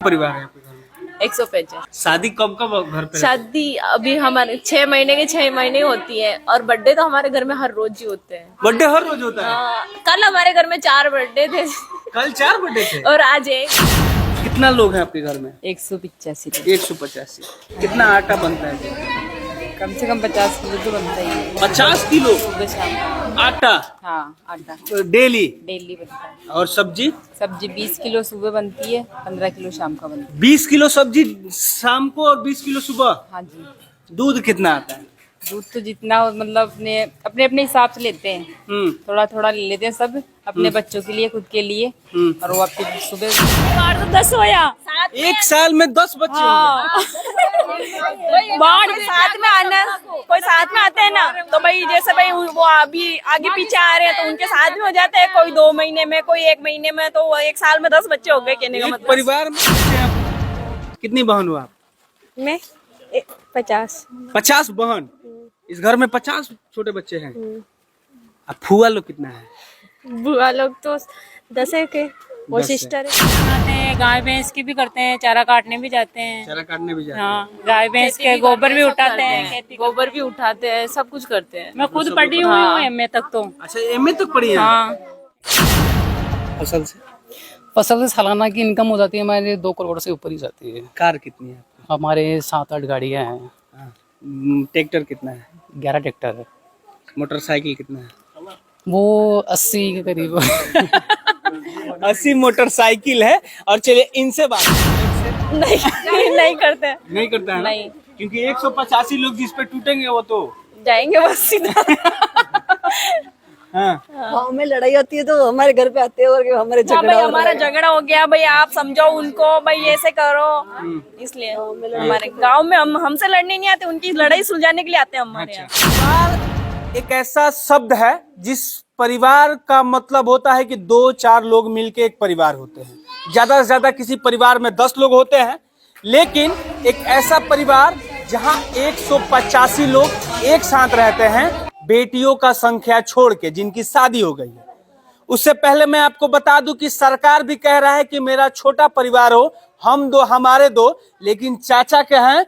परिवार है आपके घर में? 150। शादी कब कब घर पे? शादी अभी हमारे 6 महीने के 6 महीने होती है, और बर्थडे तो हमारे घर में हर रोज ही होते हैं। बर्थडे हर रोज होता है? हाँ, कल हमारे घर में 4 बर्थडे थे। कल 4 बर्थडे थे और आज एक। कितना लोग हैं आपके घर में? 185। 185। कितना आटा बनता है? कम से कम 50 किलो तो बनता ही है। 50 किलो सुबह शाम। आटा? हाँ, आटा डेली? डेली बनता है। और सब्जी? सब्जी 20 किलो सुबह बनती है, 15 किलो शाम का बनता है। 20 किलो सब्जी शाम को और 20 किलो सुबह? हाँ जी। दूध कितना आता है? दूध तो जितना हो, मतलब अपने अपने अपने हिसाब से लेते हैं। थोड़ा थोड़ा ले लेते हैं सब, अपने बच्चों के लिए, खुद के लिए। और वो आपके सुबह 10 होया। एक साल में 10 बच्चे हाँ। बाढ़ साथ में आना, कोई साथ में आते हैं ना, तो भाई जैसे भाई वो अभी आगे पीछे आ रहे हैं तो उनके साथ में हो जाते हैं। कोई 2 महीने में, कोई 1 महीने में, तो एक साल में 10 बच्चे हो गए कहने का एक मतलब। परिवार में कितनी बहन हो आप? मैं 50। 50 बहन? इस घर में 50 छोटे बच्चे हैं। अब फुआ लोग कितना है? बुआ लोग तो 10 है के, वो 10 है। सिस्टर है। बनाते हैं, गाय भैंस की भी करते हैं, चारा काटने भी जाते हैं। चारा काटने भी जाते हैं? हाँ, गाय भैंस के गोबर भी उठाते हैं, गोबर भी उठाते हैं, सब कुछ करते हैं। मैं खुद पढ़ी हुई हूँ एमए तक तो। अच्छा, एमए तक पढ़ी है? हाँ। फसल से सालाना की इनकम हो जाती है हमारे 2 करोड़ से ऊपर ही जाती है। कार कितनी है? हमारे 7-8 गाड़ियाँ हैं। ट्रैक्टर कितना है? 11 ट्रैक्टर है। मोटरसाइकिल कितना है? वो 80 के करीब। 80 मोटरसाइकिल है। और चलिए इनसे बात नहीं करते। नहीं करता है ना? नहीं। क्योंकि 185 लोग जिस पे टूटेंगे वो तो जाएंगे बस सीधा। हाँ। गाँव में लड़ाई होती है तो हमारे घर पे आते हैं और हमारे हाँ झगड़ा भाई, हमारा झगड़ा हो गया भाई, आप समझो उनको भाई, ऐसे करो। इसलिए हमारे गांव में हमसे लड़ने नहीं आते, उनकी लड़ाई सुलझाने के लिए आते हैं हमारे यहाँ। परिवार एक ऐसा शब्द है जिस परिवार का मतलब होता है कि 2-4 लोग मिलके एक परिवार होते हैं। ज्यादा से ज्यादा किसी परिवार में 10 लोग होते हैं, लेकिन एक ऐसा परिवार जहां 185 लोग एक साथ रहते हैं, बेटियों का संख्या छोड़ के, जिनकी शादी हो गई है। उससे पहले मैं आपको बता दूं कि सरकार भी कह रहा है कि मेरा छोटा परिवार हो, हम 2 हमारे 2, लेकिन चाचा के हैं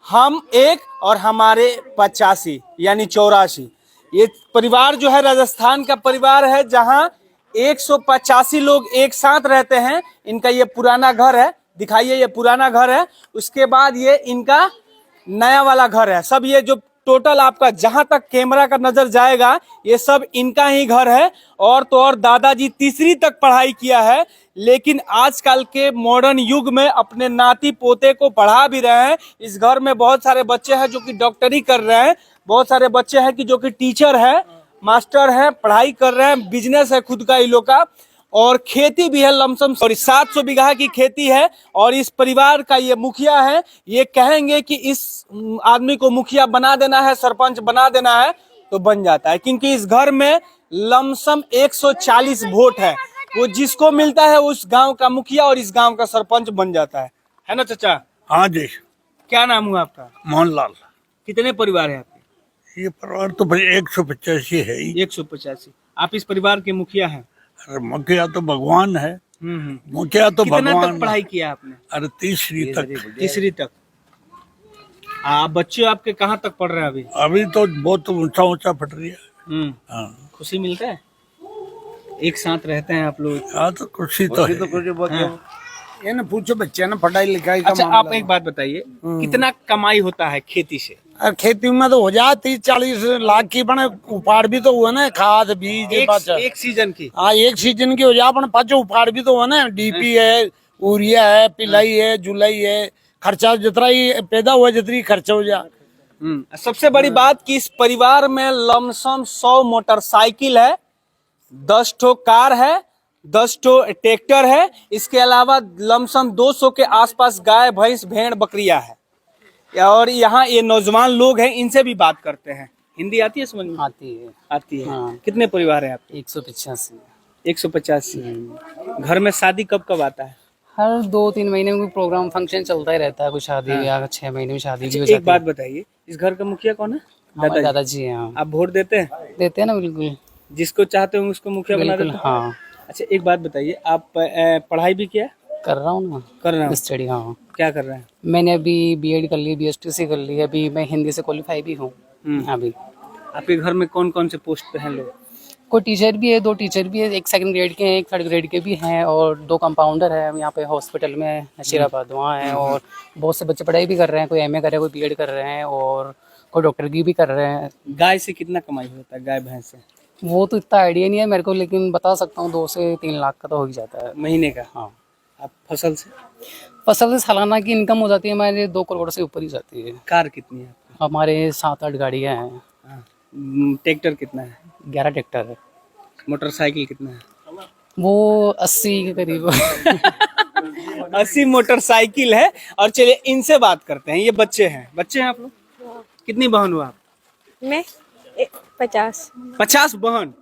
हम 1 और हमारे 85 यानी 84। ये परिवार जो है राजस्थान का परिवार है जहां 185 लोग एक साथ रहते हैं। इनका ये पुराना घर है, दिखाइए, ये पुराना घर है। उसके बाद ये इनका नया वाला घर है। सब ये जो टोटल आपका जहां तक कैमरा का नजर जाएगा ये सब इनका ही घर है। और तो और दादाजी 3री तक पढ़ाई किया है, लेकिन आजकल के मॉडर्न युग में अपने नाती पोते को पढ़ा भी रहे हैं। इस घर में बहुत सारे बच्चे हैं जो कि डॉक्टरी कर रहे हैं, बहुत सारे बच्चे हैं कि जो कि टीचर है, मास्टर है, पढ़ाई कर रहे हैं, बिजनेस है खुद का इन लोग का, और खेती भी है लमसम। और 700 बीघा की खेती है। और इस परिवार का ये मुखिया है। ये कहेंगे कि इस आदमी को मुखिया बना देना है, सरपंच बना देना है, तो बन जाता है, क्योंकि इस घर में लमसम 140 वोट है। वो जिसको मिलता है उस गांव का मुखिया और इस गांव का सरपंच बन जाता है ना चाचा? हाँ जी। क्या नाम हुआ आपका? मोहनलाल। कितने परिवार है आपके? ये परिवार तो भाई 185 है ही। 185। आप इस परिवार के मुखिया हैं? अरे मुखिया तो भगवान है। मुखिया तो कितना भगवान। तक पढ़ाई किया आपने? अरे 3री तक। 3री तक। बच्चे आपके कहाँ तक पढ़ रहे हैं अभी? अभी तो बहुत ऊंचा ऊंचा पढ़ रही है। हाँ। खुशी मिलता है? एक साथ रहते हैं आप लोग? हाँ, तो खुशी तो है। ये ना पूछो बच्चे ना पढ़ाई लिखाई का अच्छा, मामला आप एक बात बताइए, कितना कमाई होता है खेती से? और खेती में तो हो जाए 30-40 लाख की, बने उपाड़ भी तो हुआ ना, खाद बीज एक सीजन की? हाँ, एक सीजन की हो जाए, अपन पाँचों उपाड़ भी तो हुआ ना। डीपी है, यूरिया है, पिलाई है, जुलाई है, खर्चा जितना ही पैदा हुआ जितनी खर्चा हो जाए। सबसे बड़ी बात कि इस परिवार में लमसम 100 मोटरसाइकिल है, 10 ठो कार है, 10 ठो ट्रैक्टर है। इसके अलावा लमसम 200 के आसपास गाय, भैंस, भेड़, बकरियां है। और यहाँ ये नौजवान लोग हैं, इनसे भी बात करते हैं। हिंदी आती है समझ में? आती है। हाँ। कितने परिवार है आपके? 185। 185। घर में शादी कब कब आता है? हर 2-3 महीने में कोई प्रोग्राम फंक्शन चलता ही रहता है, कोई शादी ब्याह। 6 महीने में शादी भी हो जाती है। एक बात बताइए, इस घर का मुखिया कौन है? दादाजी हैं। आप वोट देते हैं? देते हैं ना, बिल्कुल। जिसको चाहते हो उसको मुखिया बना देते हैं? हाँ। अच्छा, एक बात बताइए, आप पढ़ाई भी किया? कर रहा हूँ ना, कर रहे हो? स्टडी। हाँ, क्या कर रहे हैं? मैंने अभी बीएड कर ली, बीएसटीसी कर ली, अभी मैं हिंदी से क्वालिफाई भी हूँ। अभी आपके घर में कौन कौन से पोस्ट पे हैं लोग? कोई टीचर भी है, 2 टीचर भी है, एक 2nd ग्रेड के हैं, एक 3rd ग्रेड के भी हैं, और 2 कंपाउंडर है यहाँ पे हॉस्पिटल में नशीराबाद वहाँ है। और बहुत से बच्चे पढ़ाई भी कर रहे हैं, कोई एमए कर रहे हैं, कोई बीएड कर रहे हैं, और कोई डॉक्टर की भी कर रहे हैं। गाय से कितना कमाई होता है, गाय भैंस से? वो तो इतना आइडिया नहीं है मेरे को, लेकिन बता सकता हूँ 2 से 3 लाख का तो हो ही जाता है महीने का? हाँ। आप फसल से? फसल से सालाना की इनकम हो जाती है हमारे 2 करोड़ से ऊपर ही जाती है। कार कितनी है आपकी? हमारे 7-8 गाड़ियाँ हैं। हाँ। ट्रैक्टर कितना है? 11 ट्रैक्टर है। मोटरसाइकिल कितना है? वो 80 के करीब 80 मोटरसाइकिल है। और चलिए इनसे बात करते हैं, ये बच्चे हैं आप लोग? कितनी बहन हो आप? मैं 50। 50 बहन?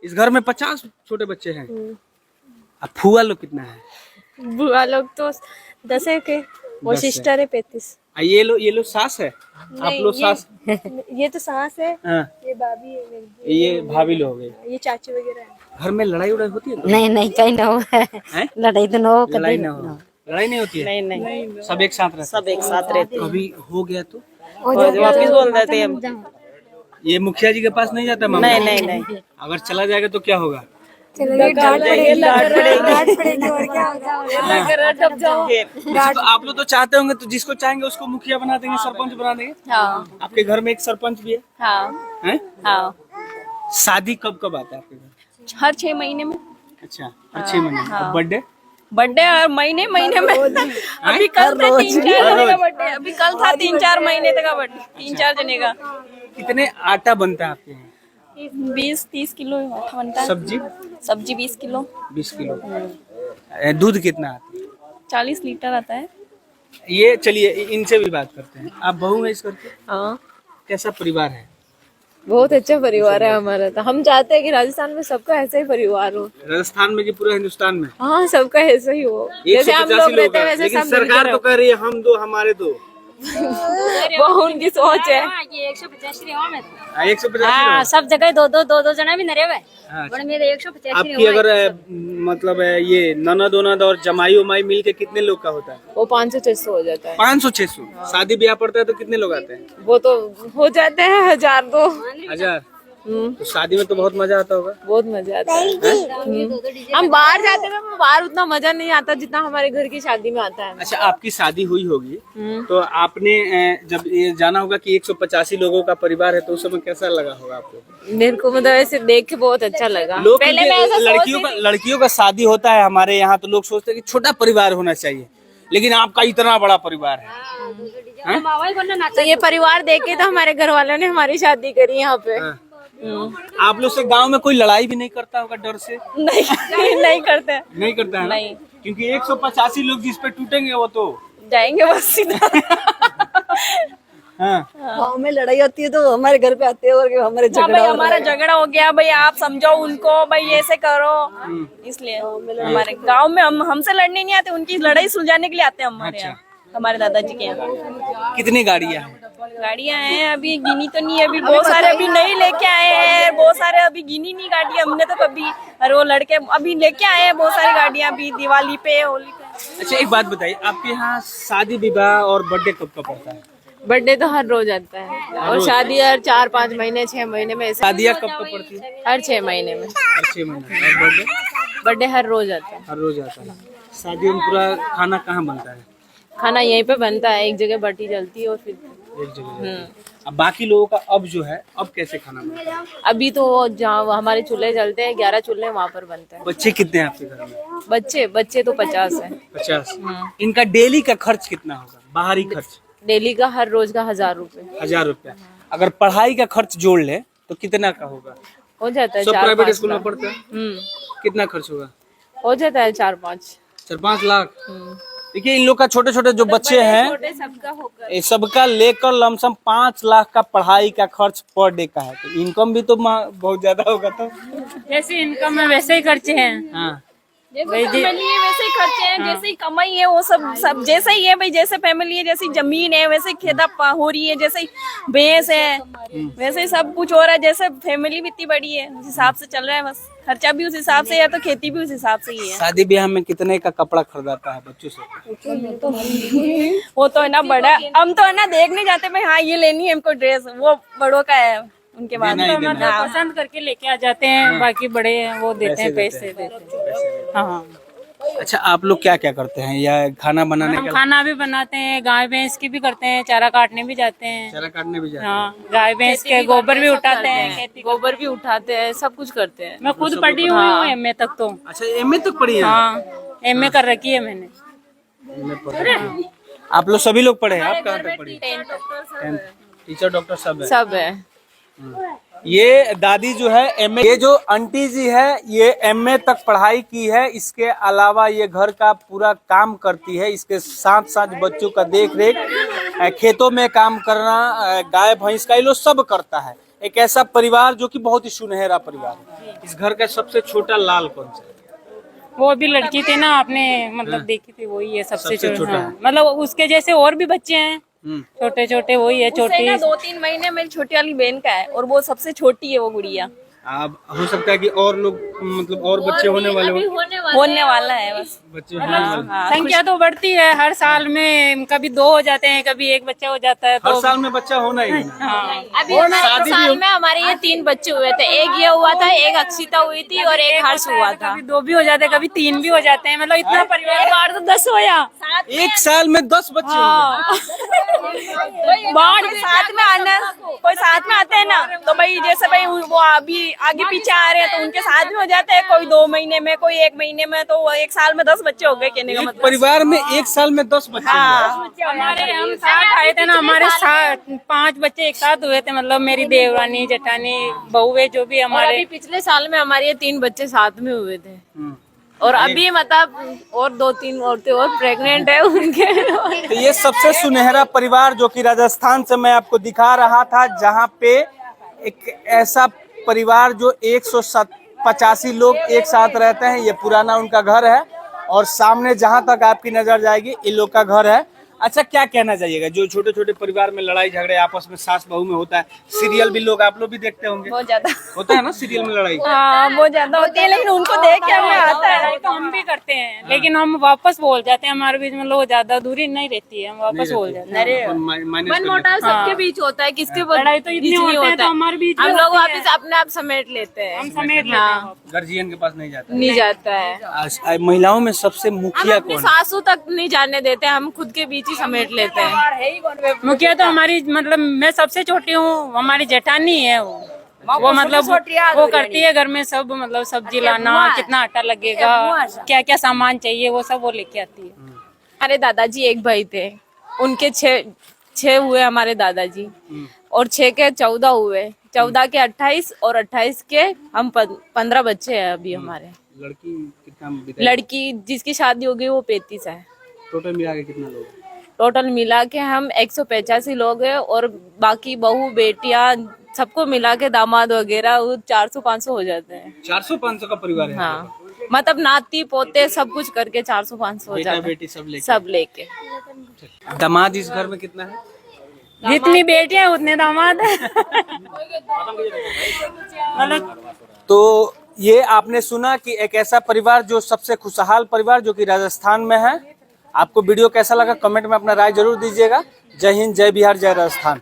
इस घर में 50 छोटे बच्चे हैं। अब फुआ लोग कितना है? बुआ लोग तो 10 है के, और 10 है। सिस्टर है 35। ये लोग सास है? आप लोग सास? ये तो सास है, हाँ। ये भाभी है मेरी, ये भाभी लोग हो गए। ये चाची वगैरह है। घर में लड़ाई उड़ाई होती है? नहीं नहीं कहीं ना हो हैं? लड़ाई तो ना हो लड़ाई ना हो? लड़ाई नहीं होती है? नहीं नहीं, सब एक साथ रहते? सब एक साथ रहते हैं। कभी हो गया तो वापिस बोल देते हैं हम। ये मुखिया जी के पास नहीं जाता मामला? नहीं नहीं नहीं, अगर चला जाएगा तो क्या होगा? तो आप लोग तो चाहते होंगे, तो जिसको चाहेंगे उसको मुखिया बना देंगे, सरपंच बना देंगे। हाँ आपके घर में एक सरपंच भी है? हाँ हैं? हाँ, शादी कब कब आता है आपके घर? हर 6 महीने में। अच्छा, हर 6 महीने। और बर्थडे? बर्थडे और महीने महीने में। अभी कल था 3-4 जने का बर्थडे, अभी कल था 3-4 महीने तक का बर्थडे, 3-4 जने का। कितने आटा बनता है आपके यहाँ? 20-30 किलो आटा बनता है। सब्जी 20 किलो। 20 किलो। दूध कितना आता है? 40 लीटर आता है। ये चलिए इनसे भी बात करते हैं। आप बहू है इस घर के? हाँ, कैसा परिवार है? बहुत अच्छा परिवार है हमारा। तो हम चाहते हैं कि राजस्थान में सबका ऐसा ही परिवार हो। राजस्थान में कि पूरा हिंदुस्तान में? हाँ, सबका ऐसा ही हो, जैसे हम 185 लोग रहते हैं हैं, वैसे लेकिन सब मिलके सरकार तो रहो। कह रही है हम दो हमारे दो। वो उनकी सोच है। 150 सब जगह दो जना भी नरे हुए अच्छा। मेरे 150 आपकी अगर मतलब ये ननद ओनद और जमाई उमाई मिल के कितने लोग का होता है? वो 500-600 हो जाता है। 500-600। शादी ब्याह पड़ता है तो कितने लोग आते हैं? वो तो हो जाते हैं 1000-2। 1000। तो शादी में तो बहुत मजा आता होगा। बहुत मजा आता है। हम बाहर जाते हैं तो बाहर उतना मजा नहीं आता जितना हमारे घर की शादी में आता है। अच्छा, आपकी शादी हुई होगी तो आपने जब ये जाना होगा कि 185 लोगों का परिवार है, तो उस समय कैसा लगा होगा आपको? मेरे को मतलब ऐसे देख के बहुत अच्छा लगा। लोग पहले मैं ऐसा लड़कियों का शादी होता है हमारे यहाँ तो लोग सोचते हैं कि छोटा परिवार होना चाहिए, लेकिन आपका इतना बड़ा परिवार है। तो ये परिवार देख के तो हमारे घर वालों ने हमारी शादी करी यहाँ पे। आप लोग से गांव में कोई लड़ाई भी नहीं करता होगा डर से? नहीं करते। नहीं करता है ना? नहीं। क्योंकि 185 लोग जिस पे टूटेंगे वो तो जाएंगे बस सीधा। हाँ। गाँव में लड़ाई होती है तो हमारे घर पे आते हैं और हमारे हाँ झगड़ा भाई, हमारा झगड़ा हो गया भाई, आप समझाओ उनको भाई, ऐसे करो। इसलिए हमारे गांव में हमसे लड़ने नहीं आते, उनकी लड़ाई सुलझाने के लिए आते हैं हमारे यहाँ, हमारे दादाजी के यहाँ। कितनी गाड़ियाँ हैं? गाड़ियाँ हैं, अभी गिनी तो नहीं है, अभी बहुत सारे अभी नहीं लेके आए हैं, बहुत सारे अभी गिनी नहीं गाड़ियाँ हमने तो कभी। और वो लड़के अभी लेके आए हैं बहुत सारी गाड़ियाँ अभी दिवाली पे, होली पे। अच्छा, एक बात बताइए, आपके यहाँ शादी विवाह और बर्थडे कब कब पड़ता है? बर्थडे तो हर रोज आता है, और शादी हर 4-5 महीने 6 महीने में ऐसे। शादियाँ कब कब पड़ती है? हर 6 महीने में। हर 6 महीने। और बर्थडे? बर्थडे हर रोज आता है। हर रोज आता है। शादी में पूरा खाना कहाँ बनता है? खाना यहीं पे बनता है, एक जगह बटी जलती है और फिर एक जगह। अब बाकी लोगों का अब जो है, अब कैसे खाना बनता है? अभी तो जहाँ हमारे चूल्हे जलते हैं 11 चूल्हे, वहाँ पर बनता है। बच्चे कितने हैं आपके घर में? बच्चे तो 50 है। 50। इनका डेली का खर्च कितना होगा? बाहरी खर्च डेली का हर रोज का 1000 रुपए 1000 रुपया। अगर पढ़ाई का खर्च जोड़ ले तो कितना का होगा? हो जाता है। सब 4-5 प्राइवेट स्कूल में लाख। पढ़ते हैं? कितना खर्च होगा? हो जाता है 4-5 लाख। देखिए, इन लोग का छोटे छोटे जो बच्चे हैं, सबका होकर ये सबका लेकर लमसम 5 लाख का पढ़ाई का खर्च पर डे का है। तो इनकम भी तो बहुत ज्यादा होगा। तो जैसे इनकम है वैसे ही खर्चे हैं। हाँ, जैसे फैमिली है वैसे ही खर्चे हैं, जैसे ही कमाई है वो सब जैसे ही है भाई, जैसे फैमिली है जैसी जमीन है वैसे खेती हो रही है, जैसे ही भैंस है वैसे ही सब कुछ हो रहा है, जैसे फैमिली भी इतनी बड़ी है उस हिसाब से चल रहा है, बस खर्चा भी उस हिसाब से है तो खेती भी उस हिसाब से ही है। शादी ब्याह में कितने का कपड़ा खरीदाता है बच्चों से? वो तो है ना बड़ा, हम तो है ना देखने जाते भाई हाँ ये लेनी है हमको ड्रेस, वो बड़ों का है उनके बाद देना ही देना है। हाँ। पसंद करके लेके आ जाते हैं, बाकी बड़े हैं वो देते हैं, पैसे देते हैं। हाँ, अच्छा, आप लोग क्या क्या करते हैं या खाना बनाने हम का? खाना भी बनाते हैं, गाय भैंस की भी करते हैं, चारा काटने भी जाते हैं। चारा काटने भी जाते हैं? हाँ, गाय भैंस के गोबर भी उठाते हैं, खेती गोबर भी उठाते हैं, सब कुछ करते हैं। मैं खुद पढ़ी हुई हूँ एमए तक तो। अच्छा, एमए तक पढ़ी है? हाँ, एमए कर रखी है मैंने। आप लोग सभी लोग पढ़े हैं? आप कहाँ तक पढ़ी? 10th। टीचर डॉक्टर सब है? सब है। ये दादी जो है एमए, ये जो आंटी जी है ये एमए तक पढ़ाई की है, इसके अलावा ये घर का पूरा काम करती है, इसके साथ साथ बच्चों का देख रेख, खेतों में काम करना, गाय भैंस का ये लोग सब करता है। एक ऐसा परिवार जो कि बहुत ही सुनहरा परिवार है। इस घर का सबसे छोटा लाल कौन सा है? वो अभी लड़की थी ना आपने मतलब देखी थी, वही है सबसे सबसे छोटा हाँ, मतलब उसके जैसे और भी बच्चे हैं छोटे छोटे, वही है उससे छोटी। ना 2-3 महीने मेरी छोटी वाली बहन का है और वो सबसे छोटी है वो गुड़िया। अब हो सकता है कि और लोग मतलब और बच्चे होने वाले हो, होने वाला है बस। बच्चे होने वाले। संख्या तो बढ़ती है हर साल में, कभी 2 हो जाते हैं, कभी 1 बच्चा हो जाता है। हर तो साल में बच्चा होना ही होना। हाँ, अभी हमारे साल में हमारे ये 3 बच्चे हुए थे, एक ये हुआ था, एक अक्षिता हुई थी और एक हर्ष हुआ था। कभी 2 भी हो जाते हैं, कभी 3 भी हो जाते हैं, मतलब इतना परिवार बार तो 10 होया। एक साल में 10 बच्चे होंगे। बाढ़ साथ में आना, कोई साथ में आते हैं ना तो भाई जैसे भाई वो अभी आगे पीछे आ रहे हैं तो उनके साथ में हो जाते हैं, कोई 2 महीने में, कोई 1 महीने में, तो वो एक साल में 10 बच्चे हो गए कहने का एक मतलब। परिवार में एक साल में 10 बच्चे होंगे। हमारे हम साथ आए थे ना, हमारे साथ 5 बच्चे एक साथ हुए थे, मतलब मेरी देवरानी जेठानी बहुए जो भी हमारे। अभी पिछले साल में हमारे ये 3 बच्चे साथ में हुए थे और अभी मतलब और 2-3 औरतें और प्रेग्नेंट है उनके। तो ये सबसे सुनहरा परिवार जो कि राजस्थान से मैं आपको दिखा रहा था, जहाँ पे एक ऐसा परिवार जो 185 लोग एक साथ रहते हैं। ये पुराना उनका घर है और सामने जहां तक आपकी नजर जाएगी इन लोग का घर है। अच्छा, क्या कहना चाहिएगा जो छोटे छोटे परिवार में लड़ाई झगड़े आपस में सास बहू में होता है? सीरियल भी लोग आप लोग भी देखते होंगे, बहुत ज्यादा होता है ना सीरियल में लड़ाई? हाँ बहुत ज्यादा होती है, लेकिन उनको देख के हमें आता है। लड़ाई तो हम भी करते हैं, लेकिन हम वापस बोल जाते हैं, हमारे बीच में लोग ज्यादा दूरी नहीं रहती है, हम वापस बोल जाते हैं। मन मोटाव सबके बीच होता है, किसके लड़ाई तो इतनी होती है तो हमारे बीच में हम लोग होती है। वापस अपने आप समेट लेते हैं, हम समेट लेते हैं। गार्जियन के पास नहीं जाता। नहीं जाता है। महिलाओं में सबसे हम मुखिया अपनी कौन है? सासू तक नहीं जाने देते, हम खुद के बीच ही समेट लेते हैं। मुखिया तो हमारी मतलब मैं सबसे छोटी हूँ, हमारी जेठानी है वो मतलब वो करती है घर में सब, मतलब सब्जी लाना, कितना आटा लगेगा, क्या क्या सामान चाहिए वो सब वो लेके आती है। हमारे दादाजी एक भाई थे, उनके 6 हुए हमारे दादाजी और 6 के 14 हुए, 14 के 28 और 28 के हम 15 बच्चे हैं अभी हमारे। लड़की कितना? लड़की जिसकी शादी हो गई वो 35 है। टोटल मिला के कितना लोग? टोटल मिला के हम 185 लोग हैं और बाकी बहू बेटियां सबको मिला के दामाद वगैरह 400-500 हो जाते हैं। 400-500 का परिवार है? हाँ, मतलब नाती पोते सब कुछ करके 400-500 हो बेटा जाता है, बेटी सब लेके। सब लेके। दामाद इस घर में कितना है? जितनी बेटियां उतने दामाद है। मतलब तो ये आपने सुना कि एक ऐसा परिवार जो सबसे खुशहाल परिवार जो कि राजस्थान में है। आपको वीडियो कैसा लगा कमेंट में अपना राय जरूर दीजिएगा। जय हिंद, जय बिहार, जय राजस्थान।